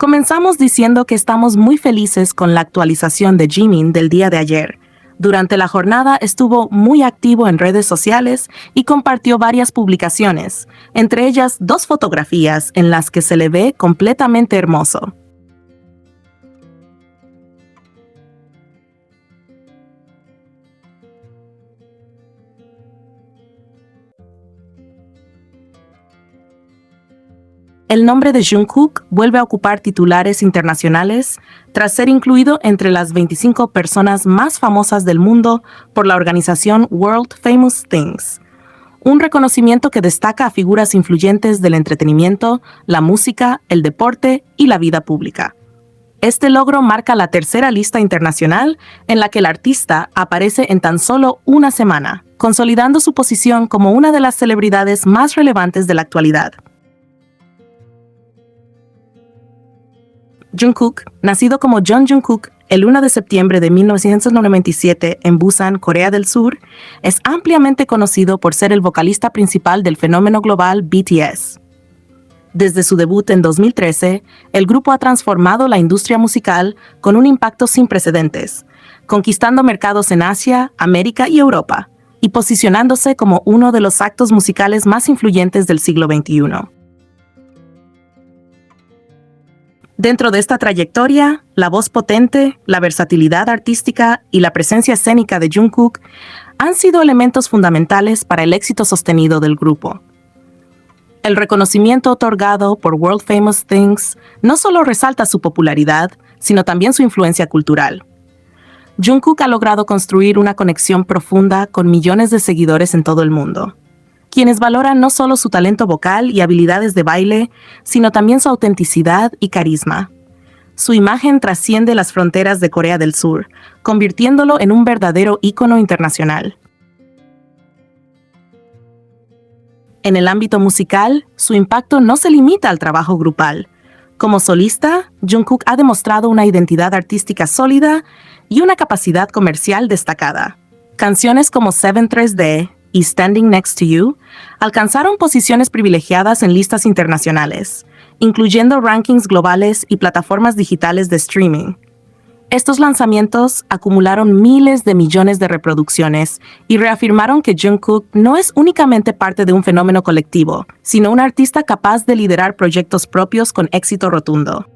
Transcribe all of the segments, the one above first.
Comenzamos diciendo que estamos muy felices con la actualización de Jimin del día de ayer. Durante la jornada estuvo muy activo en redes sociales y compartió varias publicaciones, entre ellas 2 fotografías en las que se le ve completamente hermoso. El nombre de Jungkook vuelve a ocupar titulares internacionales tras ser incluido entre las 25 personas más famosas del mundo por la organización World Famous Things, un reconocimiento que destaca a figuras influyentes del entretenimiento, la música, el deporte y la vida pública. Este logro marca la tercera lista internacional en la que el artista aparece en tan solo una semana, consolidando su posición como una de las celebridades más relevantes de la actualidad. Jungkook, nacido como John Jungkook el 1 de septiembre de 1997 en Busan, Corea del Sur, es ampliamente conocido por ser el vocalista principal del fenómeno global BTS. Desde su debut en 2013, el grupo ha transformado la industria musical con un impacto sin precedentes, conquistando mercados en Asia, América y Europa, y posicionándose como uno de los actos musicales más influyentes del siglo XXI. Dentro de esta trayectoria, la voz potente, la versatilidad artística y la presencia escénica de Jungkook han sido elementos fundamentales para el éxito sostenido del grupo. El reconocimiento otorgado por World Famous Things no solo resalta su popularidad, sino también su influencia cultural. Jungkook ha logrado construir una conexión profunda con millones de seguidores en todo el mundo, quienes valoran no solo su talento vocal y habilidades de baile, sino también su autenticidad y carisma. Su imagen trasciende las fronteras de Corea del Sur, convirtiéndolo en un verdadero ícono internacional. En el ámbito musical, su impacto no se limita al trabajo grupal. Como solista, Jungkook ha demostrado una identidad artística sólida y una capacidad comercial destacada. Canciones como 7-3D y Standing Next to You alcanzaron posiciones privilegiadas en listas internacionales, incluyendo rankings globales y plataformas digitales de streaming. Estos lanzamientos acumularon miles de millones de reproducciones y reafirmaron que Jungkook no es únicamente parte de un fenómeno colectivo, sino un artista capaz de liderar proyectos propios con éxito rotundo.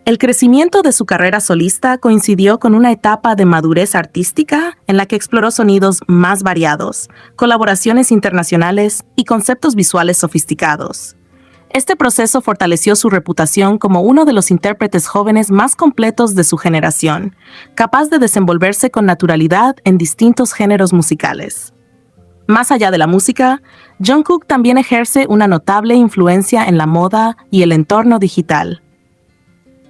El crecimiento de su carrera solista coincidió con una etapa de madurez artística en la que exploró sonidos más variados, colaboraciones internacionales y conceptos visuales sofisticados. Este proceso fortaleció su reputación como uno de los intérpretes jóvenes más completos de su generación, capaz de desenvolverse con naturalidad en distintos géneros musicales. Más allá de la música, Jungkook también ejerce una notable influencia en la moda y el entorno digital.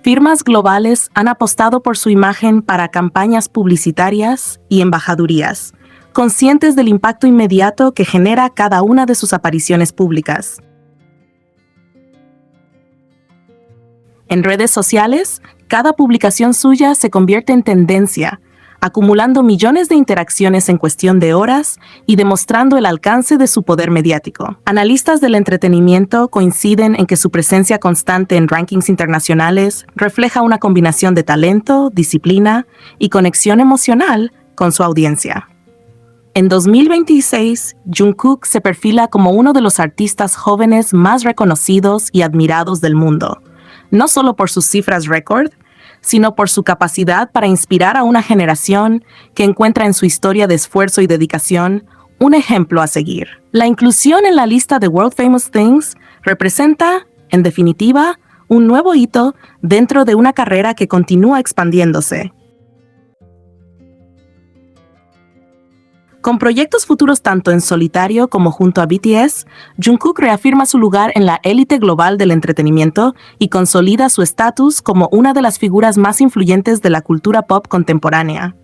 Firmas globales han apostado por su imagen para campañas publicitarias y embajadurías, conscientes del impacto inmediato que genera cada una de sus apariciones públicas. En redes sociales, cada publicación suya se convierte en tendencia, acumulando millones de interacciones en cuestión de horas y demostrando el alcance de su poder mediático. Analistas del entretenimiento coinciden en que su presencia constante en rankings internacionales refleja una combinación de talento, disciplina y conexión emocional con su audiencia. En 2026, Jungkook se perfila como uno de los artistas jóvenes más reconocidos y admirados del mundo, no solo por sus cifras récord, sino por su capacidad para inspirar a una generación que encuentra en su historia de esfuerzo y dedicación un ejemplo a seguir. La inclusión en la lista de World Famous Things representa, en definitiva, un nuevo hito dentro de una carrera que continúa expandiéndose. Con proyectos futuros tanto en solitario como junto a BTS, Jungkook reafirma su lugar en la élite global del entretenimiento y consolida su estatus como una de las figuras más influyentes de la cultura pop contemporánea.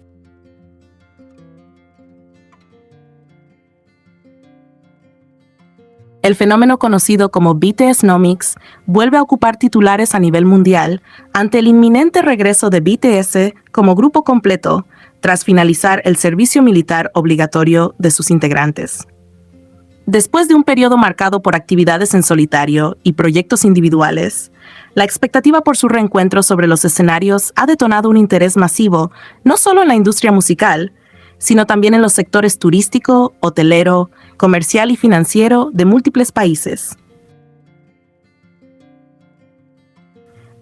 El fenómeno conocido como BTSnomics vuelve a ocupar titulares a nivel mundial ante el inminente regreso de BTS como grupo completo, tras finalizar el servicio militar obligatorio de sus integrantes. Después de un periodo marcado por actividades en solitario y proyectos individuales, la expectativa por su reencuentro sobre los escenarios ha detonado un interés masivo no solo en la industria musical, sino también en los sectores turístico, hotelero, comercial y financiero de múltiples países.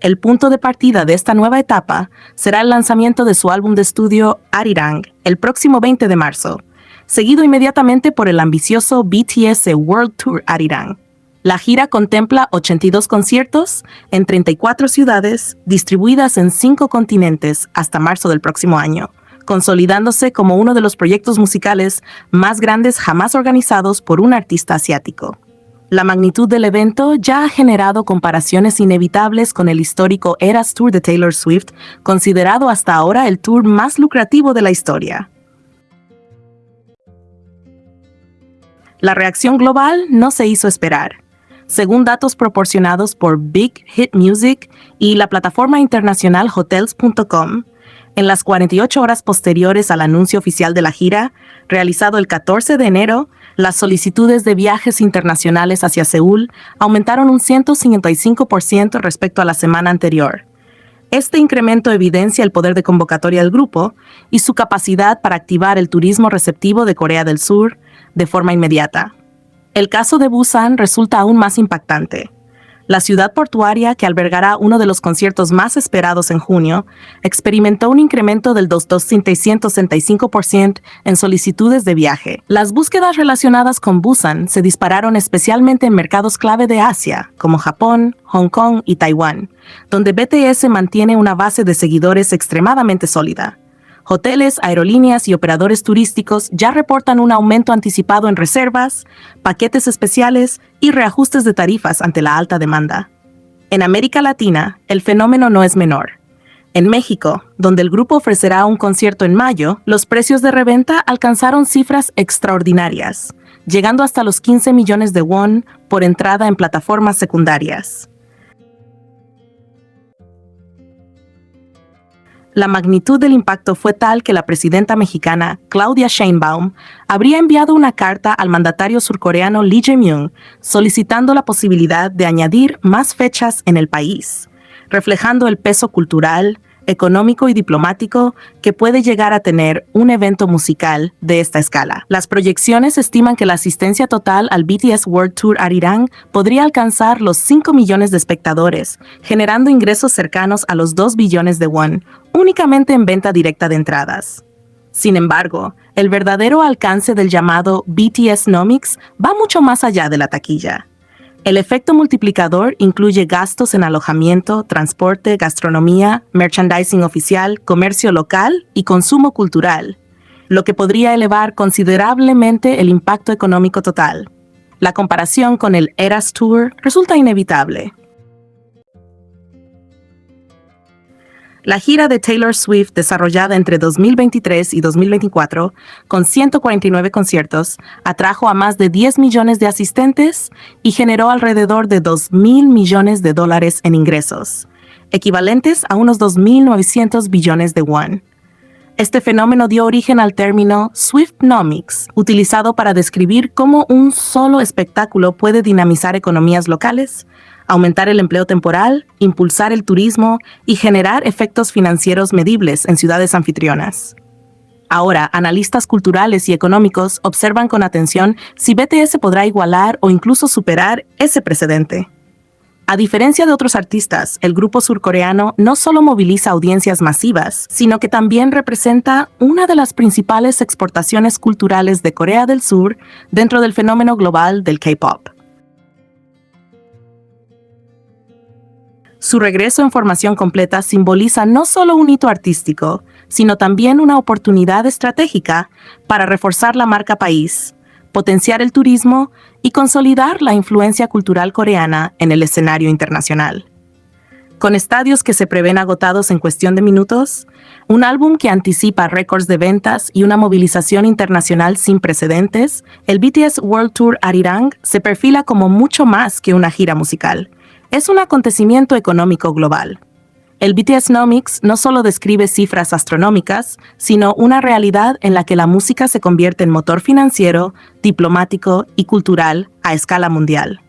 El punto de partida de esta nueva etapa será el lanzamiento de su álbum de estudio Arirang el próximo 20 de marzo, seguido inmediatamente por el ambicioso BTS World Tour Arirang. La gira contempla 82 conciertos en 34 ciudades distribuidas en 5 continentes hasta marzo del próximo año, consolidándose como uno de los proyectos musicales más grandes jamás organizados por un artista asiático. La magnitud del evento ya ha generado comparaciones inevitables con el histórico Eras Tour de Taylor Swift, considerado hasta ahora el tour más lucrativo de la historia. La reacción global no se hizo esperar. Según datos proporcionados por Big Hit Music y la plataforma internacional Hotels.com, en las 48 horas posteriores al anuncio oficial de la gira, realizado el 14 de enero, las solicitudes de viajes internacionales hacia Seúl aumentaron un 155% respecto a la semana anterior. Este incremento evidencia el poder de convocatoria del grupo y su capacidad para activar el turismo receptivo de Corea del Sur de forma inmediata. El caso de Busan resulta aún más impactante. La ciudad portuaria, que albergará uno de los conciertos más esperados en junio, experimentó un incremento del 265% en solicitudes de viaje. Las búsquedas relacionadas con Busan se dispararon especialmente en mercados clave de Asia, como Japón, Hong Kong y Taiwán, donde BTS mantiene una base de seguidores extremadamente sólida. Hoteles, aerolíneas y operadores turísticos ya reportan un aumento anticipado en reservas, paquetes especiales y reajustes de tarifas ante la alta demanda. En América Latina, el fenómeno no es menor. En México, donde el grupo ofrecerá un concierto en mayo, los precios de reventa alcanzaron cifras extraordinarias, llegando hasta los 15 millones de won por entrada en plataformas secundarias. La magnitud del impacto fue tal que la presidenta mexicana, Claudia Sheinbaum, habría enviado una carta al mandatario surcoreano Lee Jae-myung solicitando la posibilidad de añadir más fechas en el país, reflejando el peso cultural, económico y diplomático que puede llegar a tener un evento musical de esta escala. Las proyecciones estiman que la asistencia total al BTS World Tour Arirang podría alcanzar los 5 millones de espectadores, generando ingresos cercanos a los 2 billones de won, únicamente en venta directa de entradas. Sin embargo, el verdadero alcance del llamado BTSnomics va mucho más allá de la taquilla. El efecto multiplicador incluye gastos en alojamiento, transporte, gastronomía, merchandising oficial, comercio local y consumo cultural, lo que podría elevar considerablemente el impacto económico total. La comparación con el Eras Tour resulta inevitable. La gira de Taylor Swift, desarrollada entre 2023 y 2024, con 149 conciertos, atrajo a más de 10 millones de asistentes y generó alrededor de $2.000 millones en ingresos, equivalentes a unos 2.900 billones de won. Este fenómeno dio origen al término Swiftnomics, utilizado para describir cómo un solo espectáculo puede dinamizar economías locales, aumentar el empleo temporal, impulsar el turismo y generar efectos financieros medibles en ciudades anfitrionas. Ahora, analistas culturales y económicos observan con atención si BTS podrá igualar o incluso superar ese precedente. A diferencia de otros artistas, el grupo surcoreano no solo moviliza audiencias masivas, sino que también representa una de las principales exportaciones culturales de Corea del Sur dentro del fenómeno global del K-pop. Su regreso en formación completa simboliza no solo un hito artístico, sino también una oportunidad estratégica para reforzar la marca país, potenciar el turismo y consolidar la influencia cultural coreana en el escenario internacional. Con estadios que se prevén agotados en cuestión de minutos, un álbum que anticipa récords de ventas y una movilización internacional sin precedentes, el BTS World Tour Arirang se perfila como mucho más que una gira musical. Es un acontecimiento económico global. El BTSnomics no solo describe cifras astronómicas, sino una realidad en la que la música se convierte en motor financiero, diplomático y cultural a escala mundial.